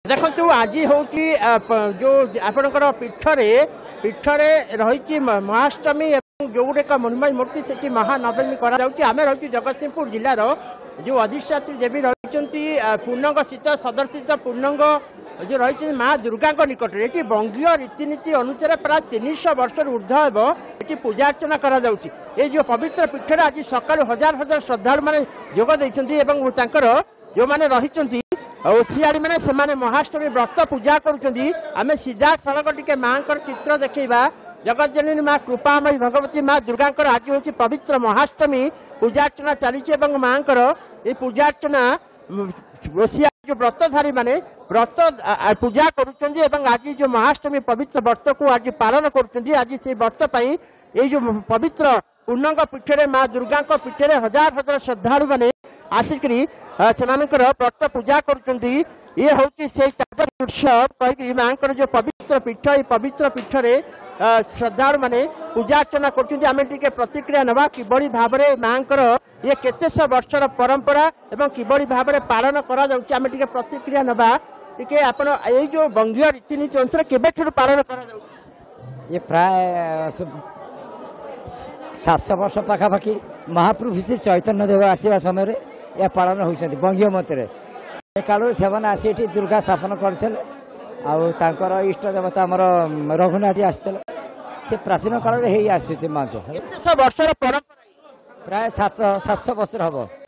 देखु आज हूँ जो आपणकर पीठरे रही महाअष्टमी जो गुड़े मणिमय मूर्ति से महानवमी आम रही जगतसिंहपुर जिलार जो अधिष्ठात्री देवी रही पूर्णंग स्थित सदर्शित पूर्णंग जो रही माँ दुर्गा निकट में ये बंगीय रीतिनीति अनुसार प्राय 300 वर्ष ऊर्ध्व ये पूजा अर्चना करा जो पवित्र पीठर आज सकाल हजार हजार श्रद्धालु मैंने जोग जो मैंने रही ओसियाड़ी मैंने से महाअष्टमी व्रत पूजा करें सीधा सड़क टी माँ चित्र देखा जगतजननी माँ कृपामयी भगवती माँ दुर्गा आज हूँ पवित्र महाअष्टमी पूजा अर्चना चली माँ ये पूजा अर्चना ओसिया जो व्रतधारी माने व्रत पूजा करुँच आज जो महाअष्टमी पवित्र व्रत को आज पालन करुँच आज से व्रत पाई ये जो पवित्र पूर्णंग पीठे माँ दुर्गा पीठे हजार हजार श्रद्धालु मैंने आसिक व्रत पूजा करुँच ये हूँ से उत्सव कही माँ जो पवित्र पीठ ये पवित्र पीठरे श्रद्धालु मैंने पूजा अर्चना कर प्रतिक्रिया नवा कि भाव में माँ ये केते सौ वर्षर परंपरा एवं कि भाव में पालन करा प्रतिक्रिया नवा टे आप जो बंगीय रीतिनीति अनुसार केबे पालन करा ये प्राय 700 वर्ष पाखापाखि महाप्रभु श्री चैतन्य देव आसवा समय यह पालन होती बंगीय मत कालू से आसी दुर्गा स्थापन करते इष्ट देवता आमर रघुनाथ आसते से प्राचीन काल में आसूँ माँ के वर्षर परंपरा प्राय 700 वर्ष हम।